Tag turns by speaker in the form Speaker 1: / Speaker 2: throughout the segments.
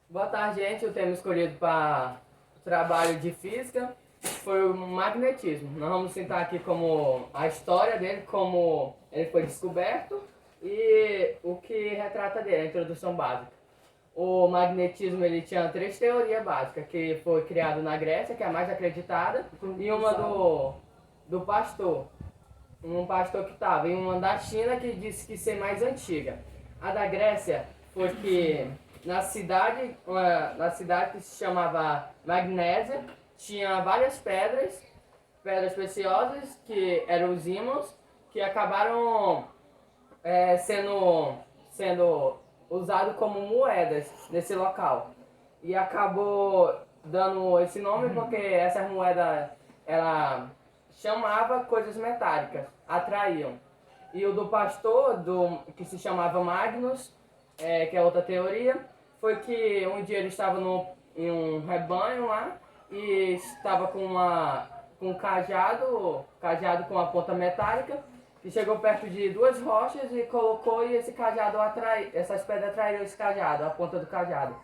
Speaker 1: Boa tarde, gente. O tema escolhido para o trabalho de física foi o magnetismo. Nós vamos citar aqui como a história dele, como ele foi descoberto e o que retrata dele, a introdução básica. O magnetismo ele tinha 3 teorias básicas, que foi criado na Grécia, que é a mais acreditada, e uma do pastor. Um pastor que estava, e uma da China que disse que ser mais antiga. A da Grécia foi que na cidade que se chamava Magnésia, tinha várias pedras preciosas, que eram os ímãos, que acabaram sendo usados como moedas nesse local. E acabou dando esse nome porque essas moedas, ela chamava coisas metálicas, atraíam. E o do pastor, que se chamava Magnus, que é outra teoria, foi que um dia ele estava em um rebanho lá e estava com um cajado com uma ponta metálica, e chegou perto de 2 rochas e colocou, e esse cajado essas pedras atraíram esse cajado, a ponta do cajado.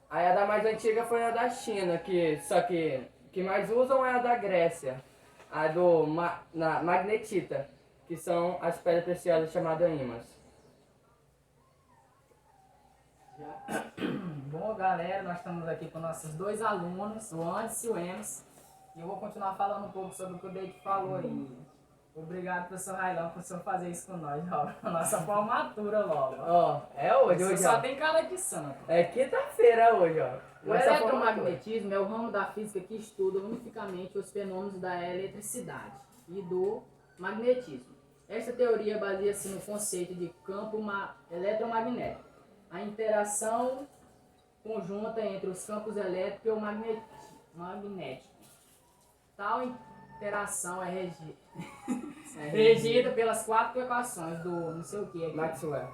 Speaker 1: Aí a da mais antiga foi a da China, só que mais usam é a da Grécia, a na magnetita, que são as pedras preciosas chamadas ímãs.
Speaker 2: Bom, galera, nós estamos aqui com nossos 2 alunos, o Anderson e o Emerson, e eu vou continuar falando um pouco sobre o que o Deide falou aí. Obrigado, professor Railão, por senhor fazer isso com nós, ó. A nossa formatura logo.
Speaker 1: Ó, é hoje,
Speaker 2: só
Speaker 1: ó.
Speaker 2: Tem cara de santo.
Speaker 1: É quinta-feira hoje, ó.
Speaker 2: O eletromagnetismo é o ramo da física que estuda unificamente os fenômenos da eletricidade e do magnetismo. Esta teoria baseia-se no conceito de campo eletromagnético, a interação conjunta entre os campos elétrico e o magnético. Tal interação é regida pelas 4 equações do não sei o que aqui.
Speaker 1: Maxwell.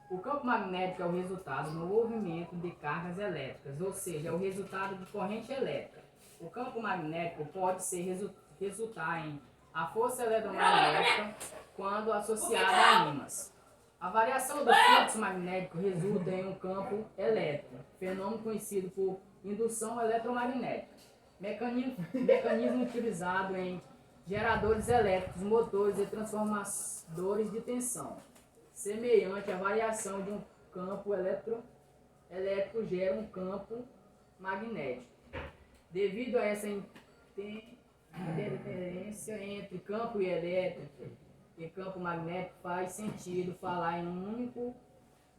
Speaker 2: O campo magnético é o resultado do movimento de cargas elétricas, ou seja, é o resultado de corrente elétrica. O campo magnético pode resultar em a força eletromagnética quando associada a ímãs. A variação do fluxo magnético resulta em um campo elétrico, fenômeno conhecido por indução eletromagnética. Mecanismo utilizado em geradores elétricos, motores e transformadores de tensão. Semelhante à variação de um campo elétrico gera um campo magnético. Devido a essa interferência entre campo elétrico e campo magnético, faz sentido falar em uma única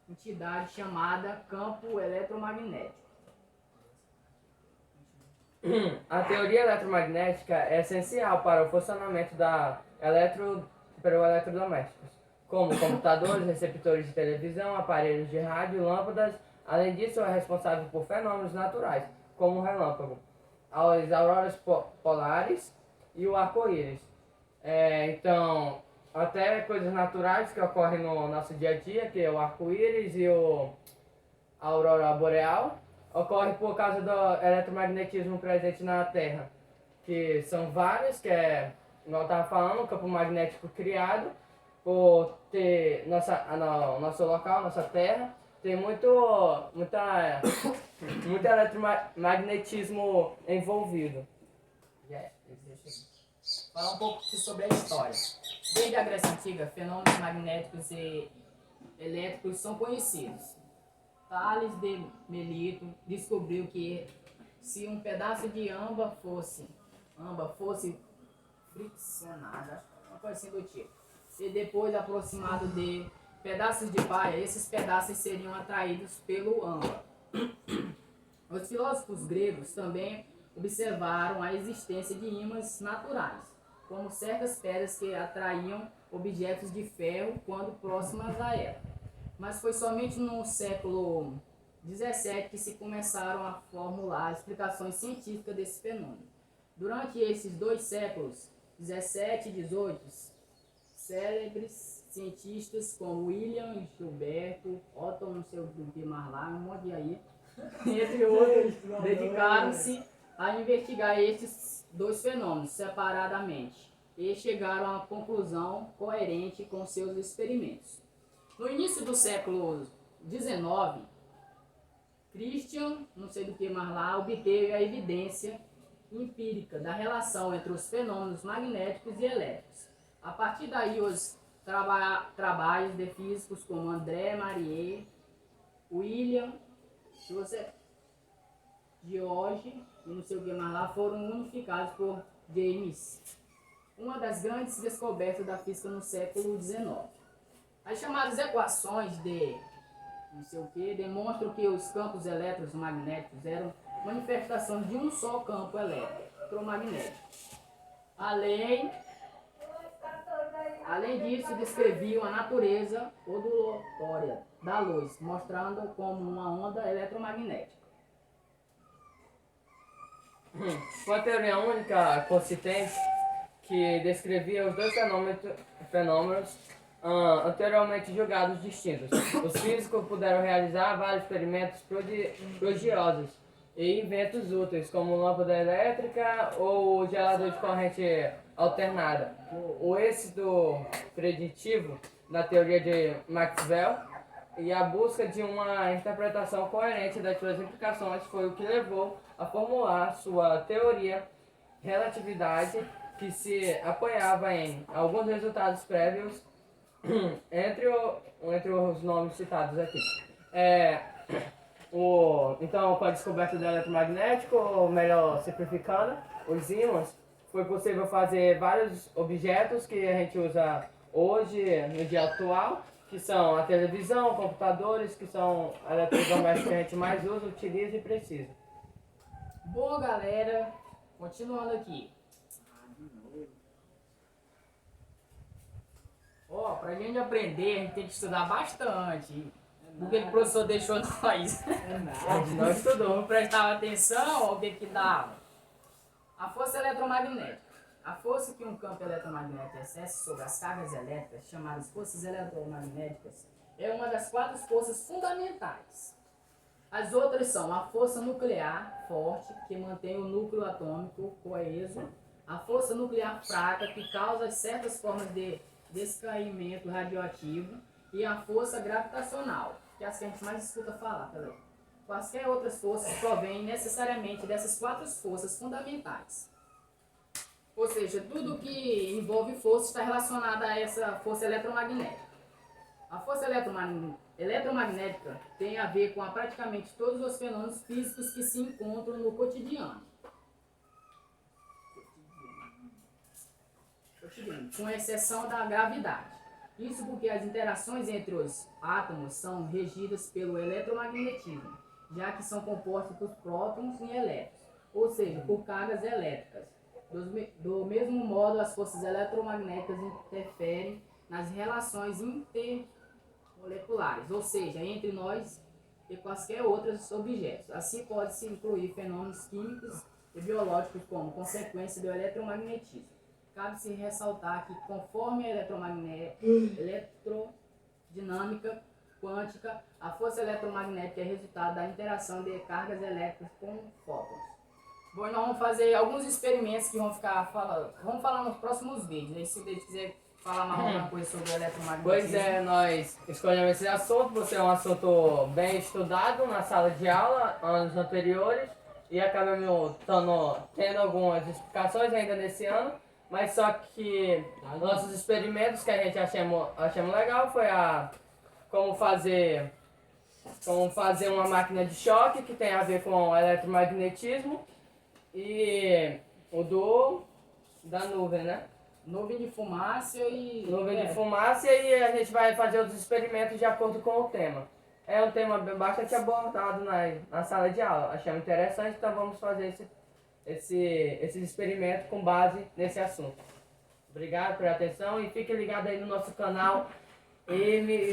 Speaker 2: entidade chamada campo eletromagnético.
Speaker 1: A teoria eletromagnética é essencial para o funcionamento para eletrodomésticos, como computadores, receptores de televisão, aparelhos de rádio, lâmpadas. Além disso, é responsável por fenômenos naturais, como o relâmpago, as auroras polares e o arco-íris. Então, até coisas naturais que ocorrem no nosso dia a dia, que é o arco-íris e a aurora boreal, ocorre por causa do eletromagnetismo presente na Terra, que são vários, que como eu estava falando, o campo magnético criado por ter nosso local, nossa Terra, tem muito eletromagnetismo envolvido.
Speaker 2: Falar um pouco sobre a história. Desde a Grécia Antiga, fenômenos magnéticos e elétricos são conhecidos. Tales de Melito descobriu que se um pedaço de âmbar fosse friccionada, uma coisa assim do tipo, e depois aproximado de pedaços de palha, esses pedaços seriam atraídos pelo âmbar. Os filósofos gregos também observaram a existência de ímãs naturais, como certas pedras que atraíam objetos de ferro quando próximas a ela. Mas foi somente no século XVII que se começaram a formular explicações científicas desse fenômeno. Durante esses 2 séculos, 17 e 18, célebres cientistas como William Gilberto, Otto, não sei o que mais lá, um monte de aí, entre outros, dedicaram-se a investigar estes 2 fenômenos separadamente e chegaram a uma conclusão coerente com seus experimentos. No início do século XIX, Christian, não sei do que mais lá, obteve a evidência empírica da relação entre os fenômenos magnéticos e elétricos. A partir daí, os trabalhos de físicos como André Marie, William, Joseph, George e não sei o que mais lá foram unificados por James, uma das grandes descobertas da física no século XIX. As chamadas equações de não sei o que demonstram que os campos eletromagnéticos eram manifestações de um só campo eletromagnético. Além disso, descreviam a natureza ondulatória da luz, mostrando como uma onda eletromagnética.
Speaker 1: Uma teoria única consistente que descrevia os dois fenômenos anteriormente julgados distintos. Os físicos puderam realizar vários experimentos prodigiosos e inventos úteis, como lâmpada elétrica ou gerador de corrente alternada. O êxito preditivo da teoria de Maxwell e a busca de uma interpretação coerente das suas implicações foi o que levou a formular sua teoria relatividade, que se apoiava em alguns resultados prévios entre os nomes citados aqui. Então, com a descoberta do eletromagnético, ou melhor, simplificando, os ímãs, foi possível fazer vários objetos que a gente usa hoje, no dia atual, que são a televisão, computadores, que são eletrodomésticos que a gente mais usa, utiliza e precisa.
Speaker 2: Bom, galera, continuando aqui. Ó, pra gente aprender, a gente tem que estudar bastante. O que o professor deixou nós?
Speaker 1: A gente não estudou.
Speaker 2: Não prestava atenção ao que dava. A força eletromagnética. A força que um campo eletromagnético exerce sobre as cargas elétricas, chamadas forças eletromagnéticas, é uma das 4 forças fundamentais. As outras são a força nuclear forte, que mantém o núcleo atômico coeso, a força nuclear fraca, que causa certas formas de descaimento radioativo, e a força gravitacional, que é a que a gente mais escuta falar também. Quaisquer outras forças provêm necessariamente dessas 4 forças fundamentais. Ou seja, tudo que envolve força está relacionado a essa força eletromagnética. A força eletromagnética tem a ver com praticamente todos os fenômenos físicos que se encontram no cotidiano. Com exceção da gravidade. Isso porque as interações entre os átomos são regidas pelo eletromagnetismo, já que são compostos por prótons e elétrons, ou seja, por cargas elétricas. Do mesmo modo, as forças eletromagnéticas interferem nas relações intermoleculares, ou seja, entre nós e quaisquer outros objetos. Assim, pode-se incluir fenômenos químicos e biológicos como consequência do eletromagnetismo. Cabe-se ressaltar que, conforme a eletrodinâmica quântica, a força eletromagnética é resultado da interação de cargas elétricas com fótons. Bom, nós vamos fazer alguns experimentos que vamos falar nos próximos vídeos. Aí, se o Deus quiser falar mais alguma coisa sobre o eletromagnetismo.
Speaker 1: Pois é, nós escolhemos esse assunto, porque é um assunto bem estudado na sala de aula, anos anteriores, e acabamos tendo algumas explicações ainda nesse ano. Mas só que nossos experimentos que a gente achamos legal foi como fazer uma máquina de choque que tem a ver com eletromagnetismo e o da nuvem, né?
Speaker 2: Nuvem de fumaça e...
Speaker 1: Nuvem de fumaça, e a gente vai fazer os experimentos de acordo com o tema. É um tema bastante abordado na sala de aula. Achamos interessante, então vamos fazer esse experimento com base nesse assunto. Obrigado pela atenção e fique ligado aí no nosso canal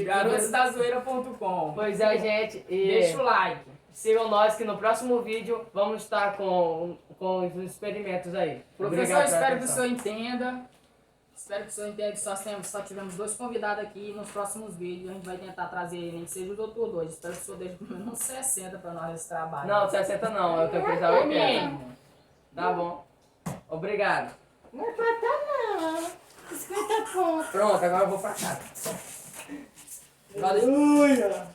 Speaker 2: garotosdazoeira.com.
Speaker 1: Pois é, gente, e
Speaker 2: deixa o like,
Speaker 1: sigam nós que no próximo vídeo vamos estar com os experimentos aí.
Speaker 2: Professor, espero que o senhor entenda. Espero que o senhor entenda que só tivemos 2 convidados aqui. Nos próximos vídeos a gente vai tentar trazer, nem que seja os outros 2. Espero que o senhor deixe pelo menos uns 60 para nós esse trabalho.
Speaker 1: Não, 60 não, eu tenho que pensar 80. Tá bom. Obrigado.
Speaker 3: Não é prata não. 50 pontos.
Speaker 1: Pronto, agora eu vou pra casa.
Speaker 3: Aleluia.